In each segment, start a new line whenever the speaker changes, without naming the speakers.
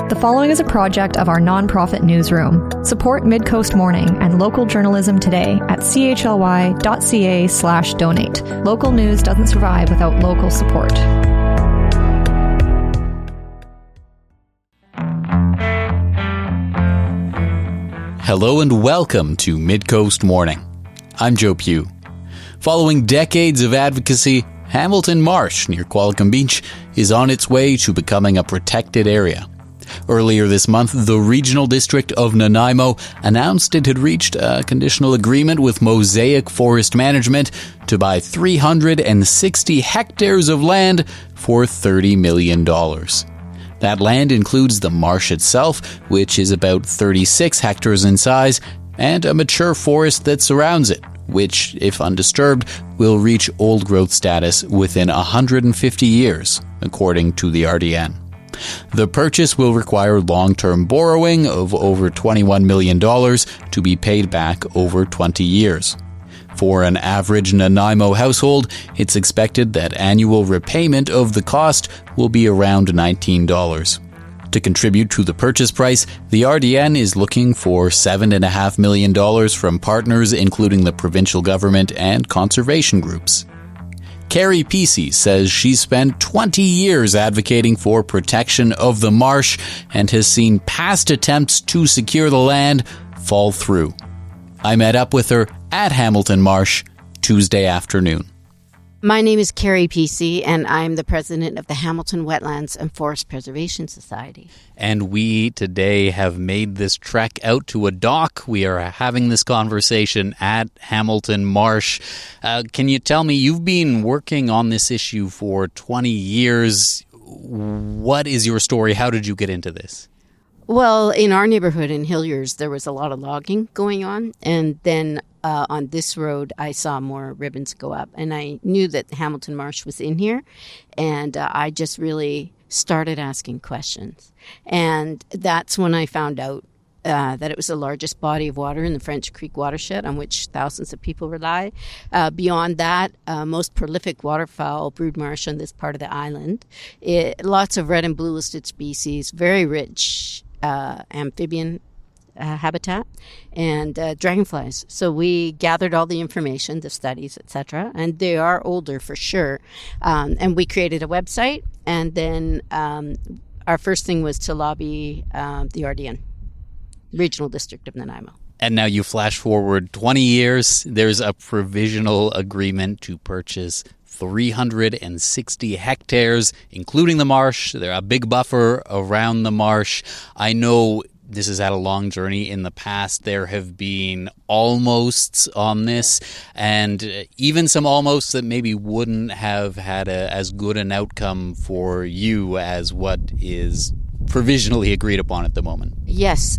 The following is a project of our nonprofit newsroom. Support Midcoast Morning and local journalism today at chly.ca/donate. Local news doesn't survive without local support.
Hello and welcome to Midcoast Morning. I'm Joe Pugh. Following decades of advocacy, Hamilton Marsh near Qualicum Beach is on its way to becoming a protected area. Earlier this month, the Regional District of Nanaimo announced it had reached a conditional agreement with Mosaic Forest Management to buy 360 hectares of land for $30 million. That land includes the marsh itself, which is about 36 hectares in size, and a mature forest that surrounds it, which, if undisturbed, will reach old growth status within 150 years, according to the RDN. The purchase will require long-term borrowing of over $21 million to be paid back over 20 years. For an average Nanaimo household, it's expected that annual repayment of the cost will be around $19. To contribute to the purchase price, the RDN is looking for $7.5 million from partners including the provincial government and conservation groups. Ceri Peacey says she's spent 20 years advocating for protection of the marsh and has seen past attempts to secure the land fall through. I met up with her at Hamilton Marsh Tuesday afternoon.
My name is Ceri Peacey, and I'm the president of the Hamilton Wetlands and Forest Preservation Society.
And we today have made this trek out to a dock. We are having this conversation at Hamilton Marsh. Can you tell me, you've been working on this issue for 20 years. What is your story? How did you get into this?
Well, in our neighborhood in Hilliers, there was a lot of logging going on, and then on this road, I saw more ribbons go up, and I knew that Hamilton Marsh was in here, and I just really started asking questions. And that's when I found out that it was the largest body of water in the French Creek watershed on which thousands of people rely. Beyond that, most prolific waterfowl brood marsh on this part of the island. Lots of red and blue listed species, very rich amphibian habitat, and dragonflies. So we gathered all the information, the studies, etc., and they are older for sure. And we created a website, and then our first thing was to lobby the RDN, Regional District of Nanaimo.
And now you flash forward 20 years, there's a provisional agreement to purchase 360 hectares, including the marsh. There's a big buffer around the marsh. I know this has had a long journey in the past. There have been almosts on this, and even some almosts that maybe wouldn't have had as good an outcome for you as what is provisionally agreed upon at the moment.
Yes.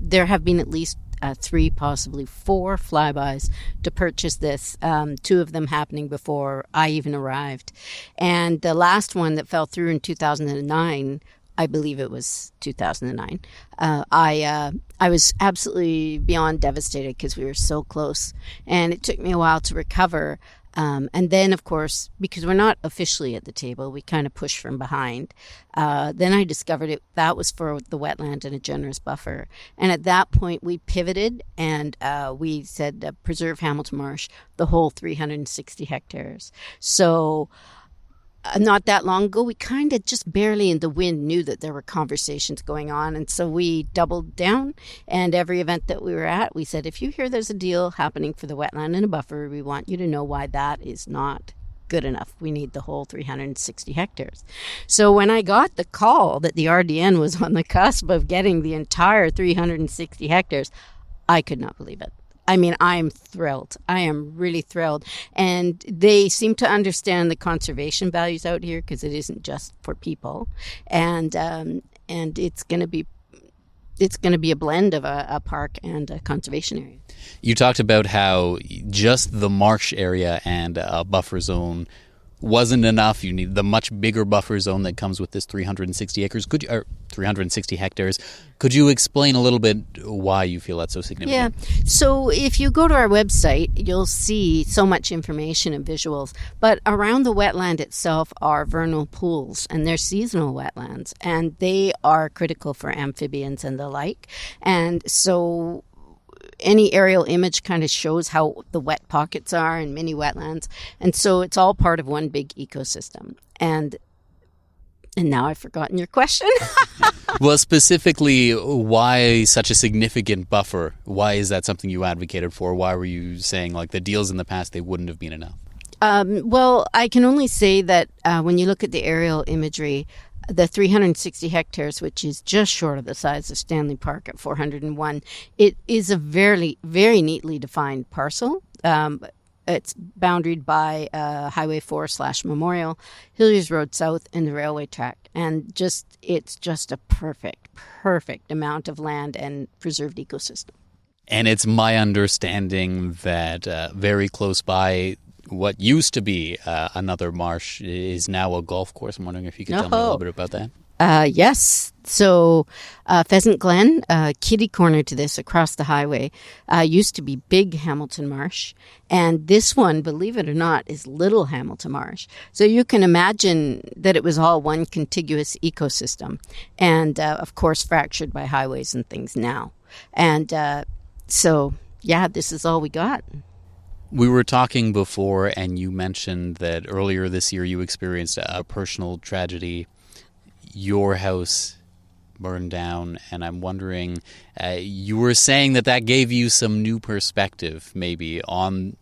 There have been at least 3, possibly 4 flybys to purchase this, 2 of them happening before I even arrived. And the last one that fell through in 2009, I believe it was 2009, I was absolutely beyond devastated because we were so close. And it took me a while to recover. And then, of course, because we're not officially at the table, we kind of push from behind. Then I discovered that was for the wetland and a generous buffer. And at that point, we pivoted and we said preserve Hamilton Marsh, the whole 360 hectares. So not that long ago, we kind of just barely in the wind knew that there were conversations going on. And so we doubled down, and every event that we were at, we said, if you hear there's a deal happening for the wetland and a buffer, we want you to know why that is not good enough. We need the whole 360 hectares. So when I got the call that the RDN was on the cusp of getting the entire 360 hectares, I could not believe it. I mean, I'm thrilled. I am really thrilled. And they seem to understand the conservation values out here because it isn't just for people. And it's going to be a blend of a park and a conservation area.
You talked about how just the marsh area and a buffer zone wasn't enough. You need the much bigger buffer zone that comes with this 360 acres. 360 hectares. Could you explain a little bit why you feel that's so significant?
Yeah. So if you go to our website, you'll see so much information and visuals. But around the wetland itself are vernal pools, and they're seasonal wetlands, and they are critical for amphibians and the like. And so any aerial image kind of shows how the wet pockets are in mini wetlands. And so it's all part of one big ecosystem. And now I've forgotten your question.
Well, specifically, why such a significant buffer? Why is that something you advocated for? Why were you saying, like, the deals in the past, they wouldn't have been enough?
Well, I can only say that when you look at the aerial imagery, the 360 hectares, which is just short of the size of Stanley Park at 401, it is a very, very neatly defined parcel. It's boundaried by Highway 4/Memorial, Hilliers Road South, and the railway track. And it's just a perfect amount of land and preserved ecosystem.
And it's my understanding that very close by what used to be another marsh is now a golf course. I'm wondering if you could tell me a little bit about that.
Yes. So Pheasant Glen, kitty corner to this across the highway, used to be Big Hamilton Marsh. And this one, believe it or not, is Little Hamilton Marsh. So you can imagine that it was all one contiguous ecosystem. And, of course, fractured by highways and things now. And so, yeah, this is all we got.
We were talking before, and you mentioned that earlier this year you experienced a personal tragedy. Your house burned down, and I'm wondering, you were saying that gave you some new perspective, maybe, on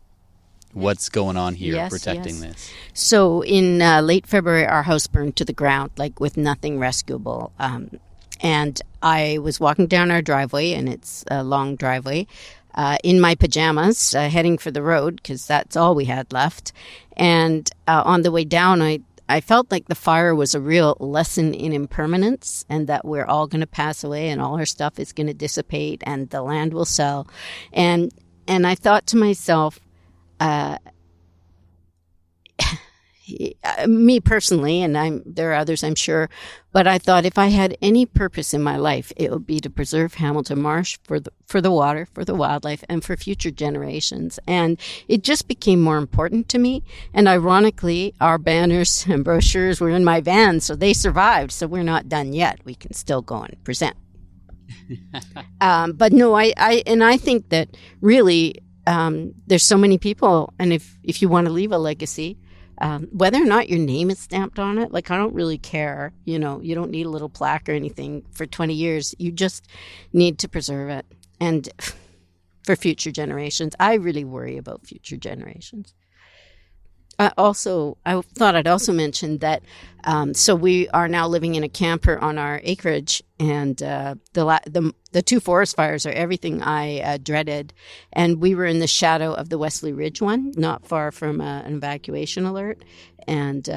what's going on here, protecting this.
So in late February, our house burned to the ground, like with nothing rescuable. And I was walking down our driveway, and it's a long driveway, in my pajamas, heading for the road, because that's all we had left. And on the way down, I felt like the fire was a real lesson in impermanence, and that we're all going to pass away and all our stuff is going to dissipate and the land will sell. And I thought to myself, me personally, and there are others I'm sure, but I thought if I had any purpose in my life, it would be to preserve Hamilton Marsh for the water, for the wildlife, and for future generations. And it just became more important to me. And ironically, our banners and brochures were in my van, so they survived. So we're not done yet. We can still go and present. But no, I think that really there's so many people, and if you want to leave a legacy, whether or not your name is stamped on it, like, I don't really care. You know, you don't need a little plaque or anything for 20 years. You just need to preserve it. And for future generations, I really worry about future generations. I thought I'd also mention that, so we are now living in a camper on our acreage, and the two forest fires are everything I dreaded. And we were in the shadow of the Wesley Ridge one, not far from an evacuation alert. And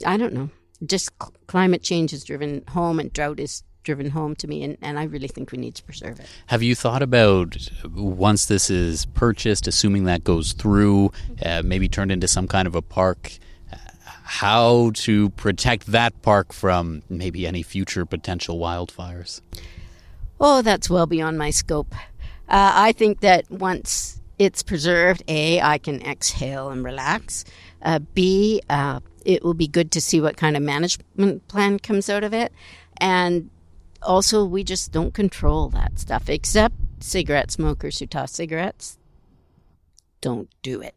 I don't know, just climate change has driven home, and drought is driven home to me, and I really think we need to preserve it.
Have you thought about, once this is purchased, assuming that goes through, maybe turned into some kind of a park, how to protect that park from maybe any future potential wildfires?
Oh, that's well beyond my scope. I think that once it's preserved, A, I can exhale and relax. B, it will be good to see what kind of management plan comes out of it. And also, we just don't control that stuff, except cigarette smokers who toss cigarettes. Don't do it.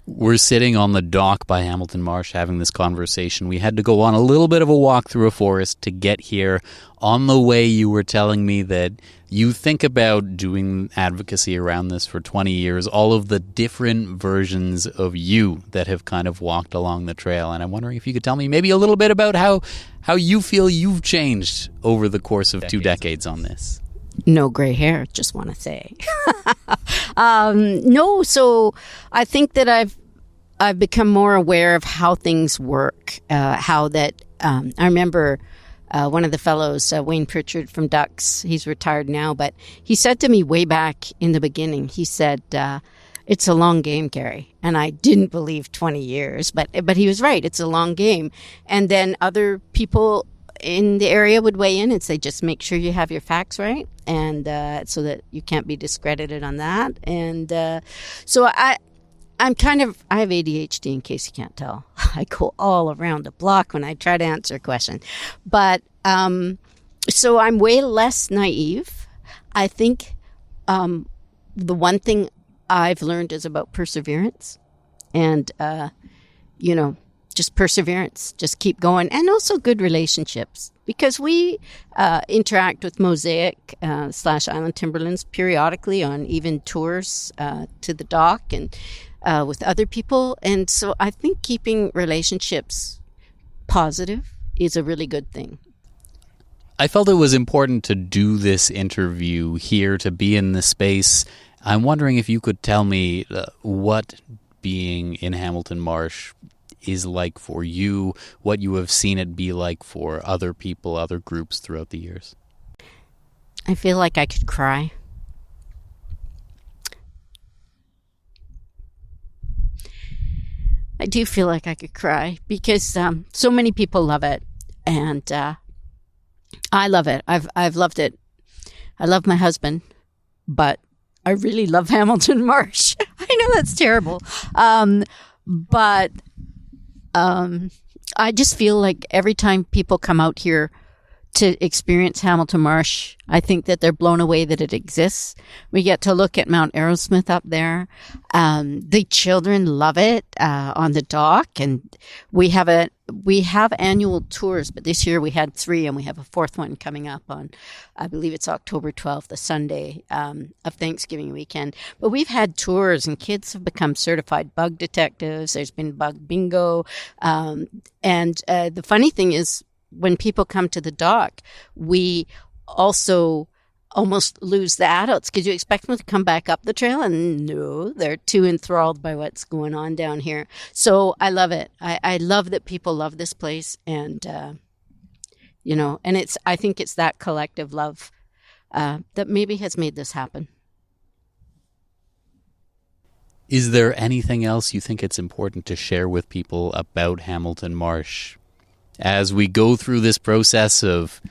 We're sitting on the dock by Hamilton Marsh having this conversation. We had to go on a little bit of a walk through a forest to get here. On the way, you were telling me that you think about doing advocacy around this for 20 years, all of the different versions of you that have kind of walked along the trail. And I'm wondering if you could tell me maybe a little bit about how you feel you've changed over the course of 2 decades on this.
No gray hair, just want to say. No, so I think that I've become more aware of how things work, how that I remember one of the fellows, Wayne Pritchard from Ducks, he's retired now, but he said to me way back in the beginning, he said, It's a long game, Ceri. And I didn't believe 20 years, but he was right. It's a long game. And then other people in the area would weigh in and say, just make sure you have your facts right, and so that you can't be discredited on that. And so I have ADHD, in case you can't tell. I go all around the block when I try to answer a question. But so I'm way less naive. I think the one thing I've learned is about perseverance and, just perseverance, just keep going, and also good relationships, because we interact with Mosaic / Island Timberlands periodically on even tours to the dock and with other people. And so I think keeping relationships positive is a really good thing.
I felt it was important to do this interview here, to be in the space. I'm wondering if you could tell me what being in Hamilton Marsh is like for you, what you have seen it be like for other people, other groups throughout the years.
I feel like I could cry. I do feel like I could cry because so many people love it, and I love it. I've loved it. I love my husband, but I really love Hamilton Marsh. I know that's terrible, but I just feel like every time people come out here to experience Hamilton Marsh, I think that they're blown away that it exists. We get to look at Mount Arrowsmith up there. The children love it on the dock, and we have annual tours, but this year we had 3, and we have a 4th one coming up on, I believe it's October 12th, the Sunday of Thanksgiving weekend. But we've had tours, and kids have become certified bug detectives. There's been bug bingo, and the funny thing is, when people come to the dock, we also almost lose the adults, because you expect them to come back up the trail, and no, they're too enthralled by what's going on down here. So I love it. I love that people love this place, and and I think it's that collective love that maybe has made this happen.
Is there anything else you think it's important to share with people about Hamilton Marsh as we go through this process of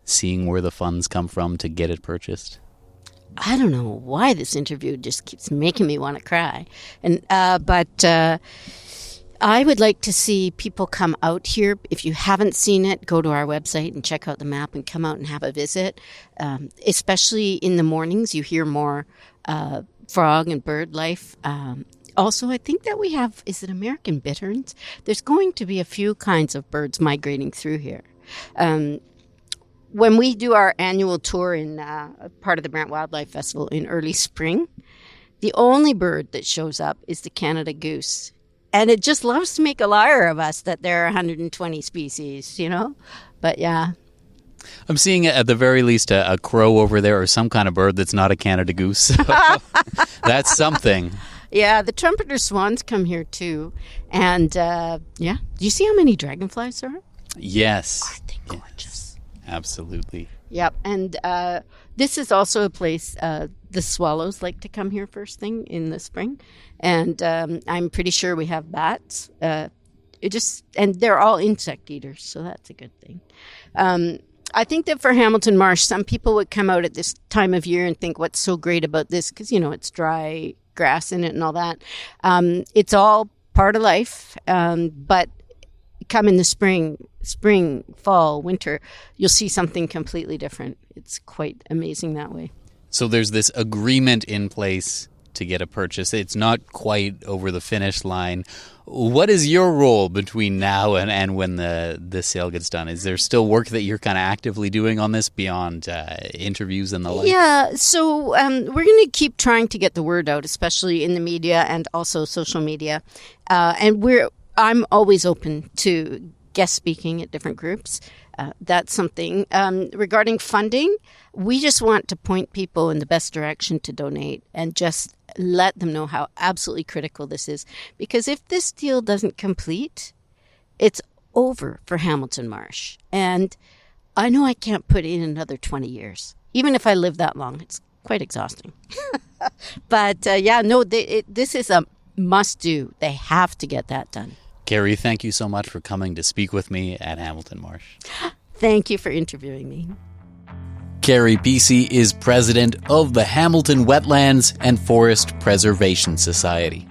seeing where the funds come from to get it purchased?
I don't know why this interview just keeps making me want to cry. And but I would like to see people come out here. If you haven't seen it, go to our website and check out the map and come out and have a visit. Especially in the mornings, you hear more frog and bird life. Also, I think that we have, is it American bitterns? There's going to be a few kinds of birds migrating through here. When we do our annual tour in part of the Brant Wildlife Festival in early spring, the only bird that shows up is the Canada goose. And it just loves to make a liar of us that there are 120 species, But yeah.
I'm seeing at the very least a crow over there, or some kind of bird that's not a Canada goose. So that's something.
Yeah, the trumpeter swans come here too. And do you see how many dragonflies there are?
Yes.
Aren't they gorgeous?
Yes. Absolutely.
Yep. And this is also a place the swallows like to come here first thing in the spring. And I'm pretty sure we have bats. And they're all insect eaters, so that's a good thing. I think that for Hamilton Marsh, some people would come out at this time of year and think, what's so great about this? Because, it's dry grass in it and all that. It's all part of life. But come in the spring, fall, winter, you'll see something completely different. It's quite amazing that way.
So there's this agreement in place to get a purchase. It's not quite over the finish line. What is your role between now and when the sale gets done? Is there still work that you're kind of actively doing on this beyond interviews and the like?
Yeah, so we're going to keep trying to get the word out, especially in the media and also social media. I'm always open to guest speaking at different groups. That's something. Regarding funding, we just want to point people in the best direction to donate and just let them know how absolutely critical this is. Because if this deal doesn't complete, it's over for Hamilton Marsh. And I know I can't put in another 20 years. Even if I live that long, it's quite exhausting. But this is a must-do. They have to get that done.
Ceri, thank you so much for coming to speak with me at Hamilton Marsh.
Thank you for interviewing me.
Ceri Peacey is president of the Hamilton Wetlands and Forest Preservation Society.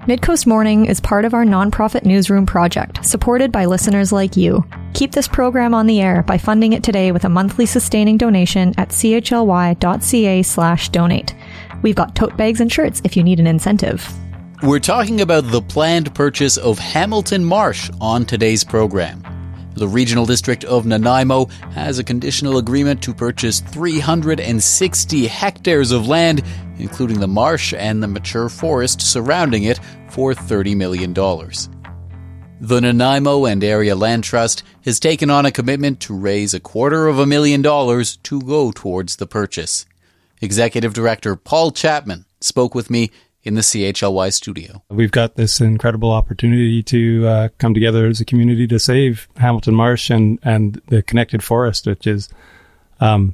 Midcoast Morning is part of our nonprofit newsroom project, supported by listeners like you. Keep this program on the air by funding it today with a monthly sustaining donation at chly.ca/donate. We've got tote bags and shirts if you need an incentive.
We're talking about the planned purchase of Hamilton Marsh on today's program. The Regional District of Nanaimo has a conditional agreement to purchase 360 hectares of land, including the marsh and the mature forest surrounding it, for $30 million. The Nanaimo and Area Land Trust has taken on a commitment to raise $250,000 to go towards the purchase. Executive Director Paul Chapman spoke with me in the CHLY studio.
We've got this incredible opportunity to come together as a community to save Hamilton Marsh and the connected forest, which is a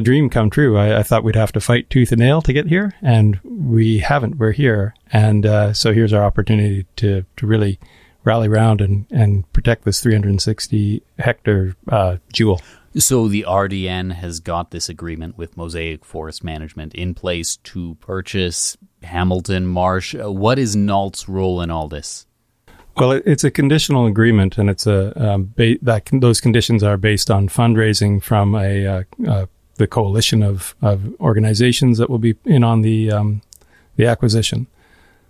dream come true. I thought we'd have to fight tooth and nail to get here, and we haven't. We're here. And so here's our opportunity to really rally around and protect this 360 hectare jewel.
So the RDN has got this agreement with Mosaic Forest Management in place to purchase Hamilton Marsh. What is NALT's role in all this?
Well, it's a conditional agreement, and it's those conditions are based on fundraising from the coalition of organizations that will be in on the acquisition.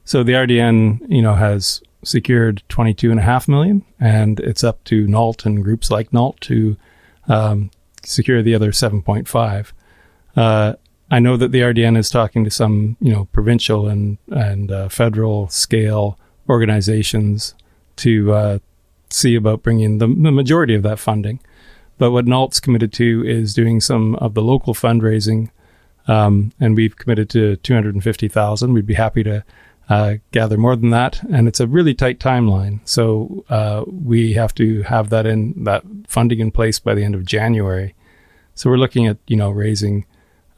So the RDN, has secured $22.5 million, and it's up to NALT and groups like NALT to secure the other 7.5. I know that the RDN is talking to some, provincial and federal scale organizations to see about bringing the majority of that funding. But what NALT's committed to is doing some of the local fundraising, and we've committed to $250,000. We'd be happy to gather more than that, and it's a really tight timeline. So we have to have that funding in place by the end of January. So we're looking at raising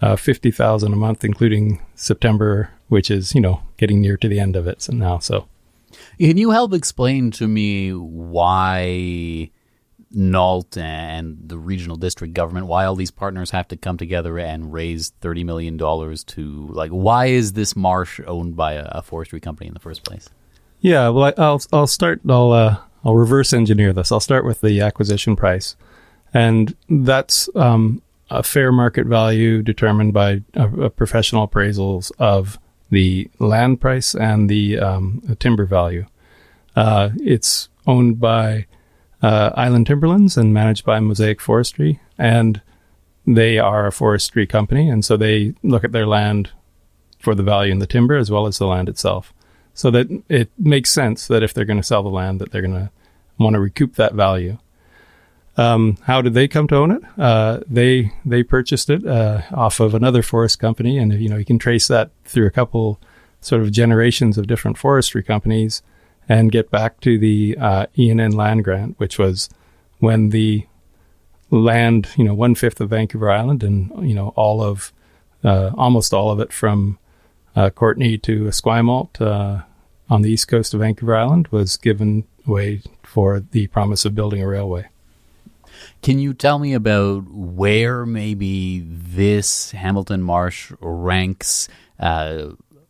$50,000 a month, including September, which is getting near to the end of it now. So,
can you help explain to me why NALT and the regional district government, why all these partners have to come together and raise $30 million why is this marsh owned by a forestry company in the first place?
Yeah, well, I'll start. I'll reverse engineer this. I'll start with the acquisition price, and that's a fair market value determined by professional appraisals of the land price and the timber value. It's owned by Island Timberlands and managed by Mosaic Forestry, and they are a forestry company, and so they look at their land for the value in the timber as well as the land itself. So that it makes sense that if they're going to sell the land, that they're going to want to recoup that value. How did they come to own it? They purchased it off of another forest company, and you can trace that through a couple sort of generations of different forestry companies, and get back to the E&N land grant, which was when the land, 1/5 of Vancouver Island, and almost all of it from Courtenay to Esquimalt on the east coast of Vancouver Island was given away for the promise of building a railway.
Can you tell me about where maybe this Hamilton Marsh ranks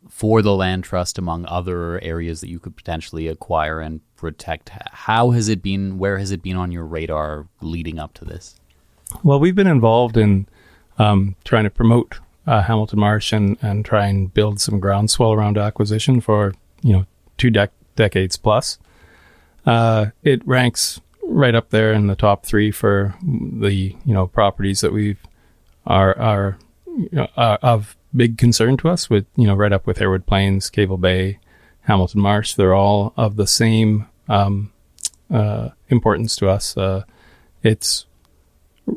for the land trust among other areas that you could potentially acquire and protect? Where has it been on your radar leading up to this?
Well, we've been involved in trying to promote Hamilton Marsh and try and build some groundswell around acquisition for 2 decades plus. It ranks right up there in the top 3 for the properties that we've are of big concern to us, with right up with Harewood Plains, Cable Bay, Hamilton Marsh. They're all of the same importance to us. It's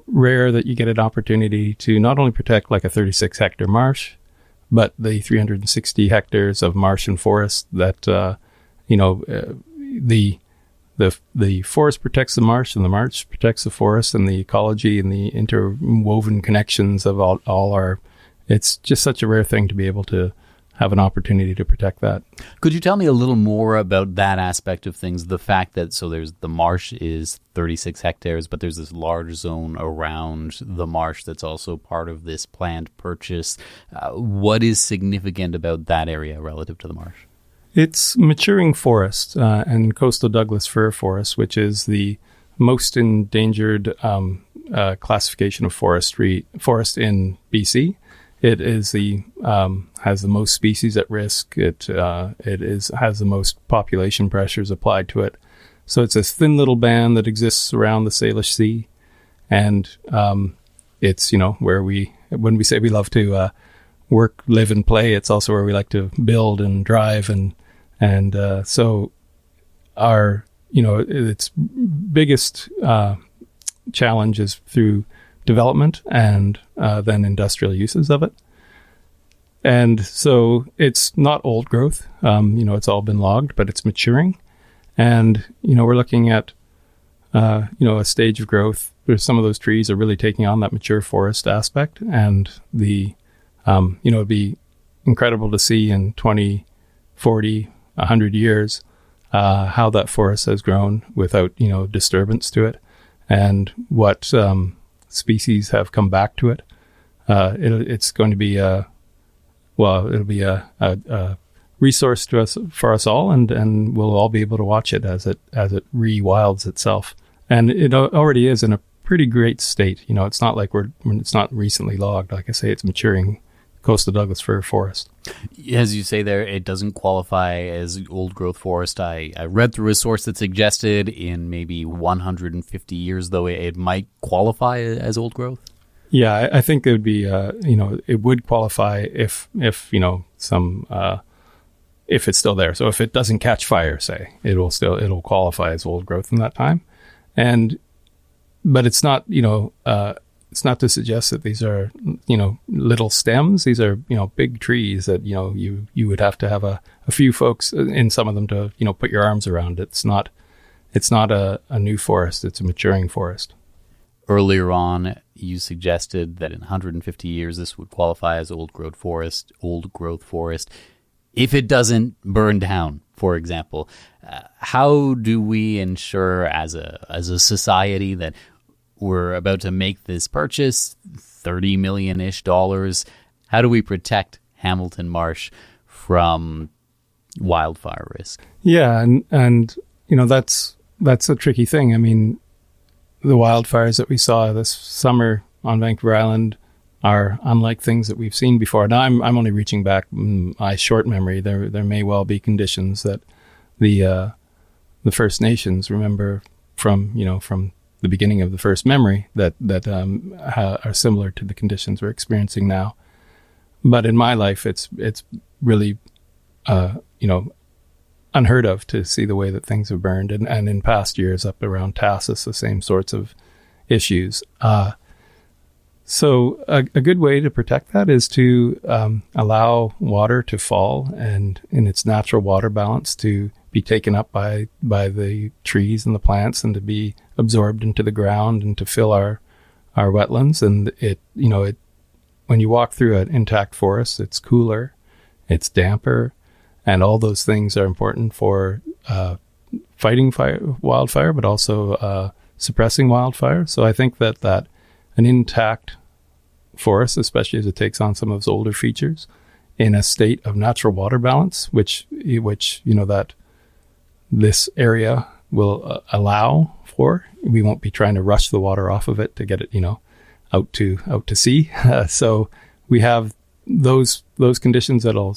rare that you get an opportunity to not only protect like a 36 hectare marsh, but the 360 hectares of marsh and forest that the the forest protects the marsh, and the marsh protects the forest, and the ecology and the interwoven connections of all our. It's just such a rare thing to be able to have an opportunity to protect that.
Could you tell me a little more about that aspect of things? The fact that there's the marsh is 36 hectares, but there's this large zone around the marsh that's also part of this planned purchase. What is significant about that area relative to the marsh?
It's maturing forest and coastal Douglas fir forest, which is the most endangered classification of forest in BC. It is has the most species at risk. It has the most population pressures applied to it. So it's a thin little band that exists around the Salish Sea, and it's where when we say we love to work, live, and play, it's also where we like to build and drive, and so our its biggest challenge is through development and then industrial uses of it. And so it's not old growth. It's all been logged, but it's maturing. And, we're looking at, a stage of growth where some of those trees are really taking on that mature forest aspect. And it'd be incredible to see in 20, 40, 100 years how that forest has grown without, disturbance to it, and what species have come back to it. It's going to be it'll be a resource to us, for us all, and we'll all be able to watch it as it re-wilds itself. And it already is in a pretty great state. It's not like it's not recently logged. Like I say, it's maturing coastal Douglas fir forest.
As you say there, it doesn't qualify as old growth forest. I read through a source that suggested in maybe 150 years, though, it might qualify as old growth.
Yeah, I think it would be, it would qualify if it's still there. So if it doesn't catch fire, say, it'll qualify as old growth in that time. But it's not, it's not to suggest that these are, little stems. These are, big trees that, you would have to have a few folks in some of them to, put your arms around. It's not a new forest. It's a maturing forest.
Earlier on, you suggested that in 150 years, this would qualify as old growth forest. If it doesn't burn down, for example, how do we ensure as a society that we're about to make this purchase, $30 million-ish? How do we protect Hamilton Marsh from wildfire risk?
Yeah, and that's a tricky thing. I mean, the wildfires that we saw this summer on Vancouver Island are unlike things that we've seen before. Now, I'm only reaching back my short memory. There may well be conditions that the First Nations remember from the beginning of the first memory that are similar to the conditions we're experiencing now. But in my life, it's really unheard of to see the way that things have burned, and in past years up around Tassus, the same sorts of issues. So a good way to protect that is to allow water to fall and in its natural water balance to be taken up by the trees and the plants and to be absorbed into the ground and to fill our wetlands. And it when you walk through an intact forest, it's cooler, it's damper, and all those things are important for fighting wildfire, but also suppressing wildfire. So I think that an intact forest, especially as it takes on some of those older features, in a state of natural water balance, which that this area will allow for. We won't be trying to rush the water off of it to get it, out to sea. So we have those conditions that'll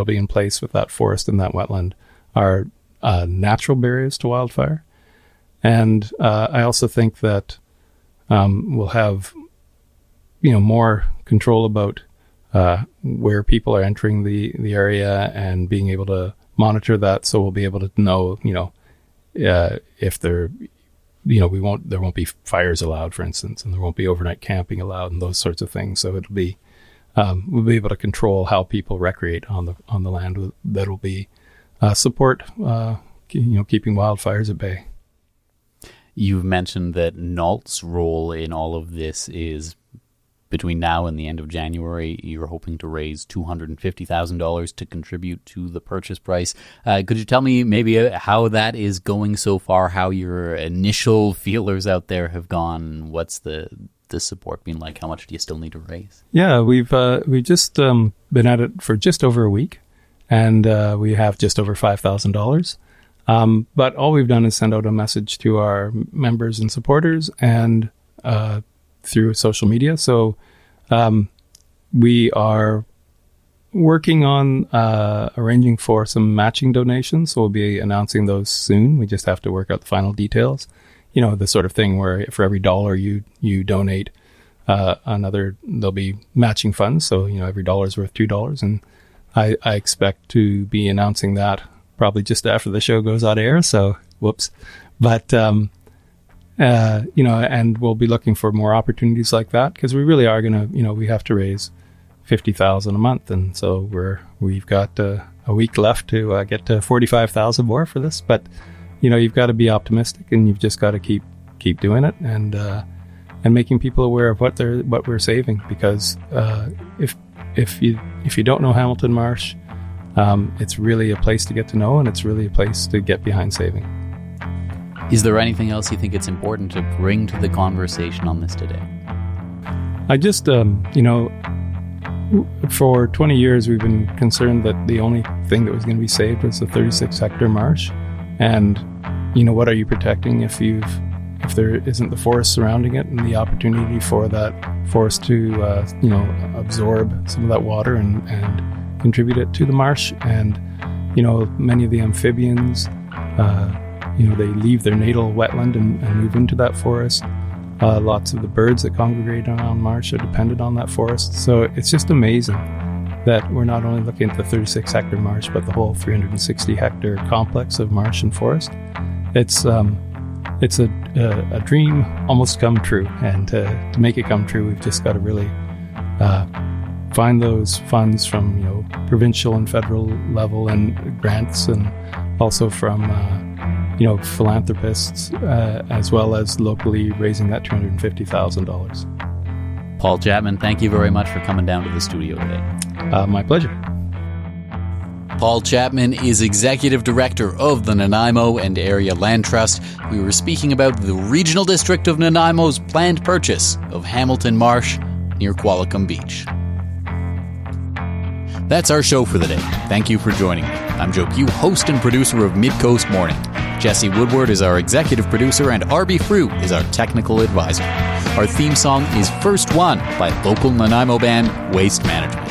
be in place with that forest and that wetland are natural barriers to wildfire. And I also think that we'll have, more control about where people are entering the area and being able to monitor that. So we'll be able to know, if there won't be fires allowed, for instance, and there won't be overnight camping allowed and those sorts of things. So it'll be, we'll be able to control how people recreate on the land that will be support keeping wildfires at bay.
You've mentioned that NALT's role in all of this is between now and the end of January, you're hoping to raise $250,000 to contribute to the purchase price. Could you tell me maybe how that is going so far, how your initial feelers out there have gone? What's the support been like? How much do you still need to raise?
Yeah, we've just been at it for just over a week, and we have just over $5,000. But all we've done is send out a message to our members and supporters and through social media. So we are working on arranging for some matching donations. So we'll be announcing those soon. We just have to work out the final details. The sort of thing where for every dollar you donate, there'll be matching funds. So, every dollar is worth $2. And I expect to be announcing that probably just after the show goes on air. So, whoops. But, and we'll be looking for more opportunities like that, because we really are going to, we have to raise $50,000 a month. And so we've got a week left to get to $45,000 more for this. But, you've got to be optimistic, and you've just got to keep doing it and making people aware of what we're saving. Because if you don't know Hamilton Marsh, it's really a place to get to know, and it's really a place to get behind saving.
Is there anything else you think it's important to bring to the conversation on this today?
I just, for 20 years, we've been concerned that the only thing that was going to be saved was the 36-hectare marsh. And, what are you protecting if there isn't the forest surrounding it and the opportunity for that forest to, absorb some of that water and contribute it to the marsh? And, many of the amphibians, they leave their natal wetland and move into that forest. Lots of the birds that congregate around marsh are dependent on that forest. So it's just amazing that we're not only looking at the 36-hectare marsh, but the whole 360-hectare complex of marsh and forest. It's a dream almost come true. And to make it come true, we've just got to really find those funds from provincial and federal level, and grants, and also from philanthropists, as well as locally raising that $250,000.
Paul Chapman, thank you very much for coming down to the studio today.
My pleasure.
Paul Chapman is Executive Director of the Nanaimo and Area Land Trust. We were speaking about the Regional District of Nanaimo's planned purchase of Hamilton Marsh near Qualicum Beach. That's our show for the day. Thank you for joining me. I'm Joe Pugh, host and producer of Midcoast Morning. Jesse Woodward is our executive producer, and RB Frew is our technical advisor. Our theme song is First One by local Nanaimo band Waste Management.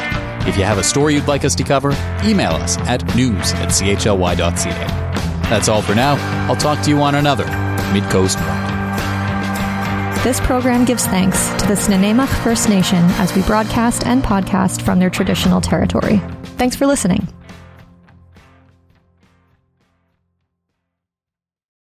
If you have a story you'd like us to cover, email us at news@chly.ca. That's all for now. I'll talk to you on another Midcoast Morning.
This program gives thanks to the Nanaimo First Nation as we broadcast and podcast from their traditional territory. Thanks for listening.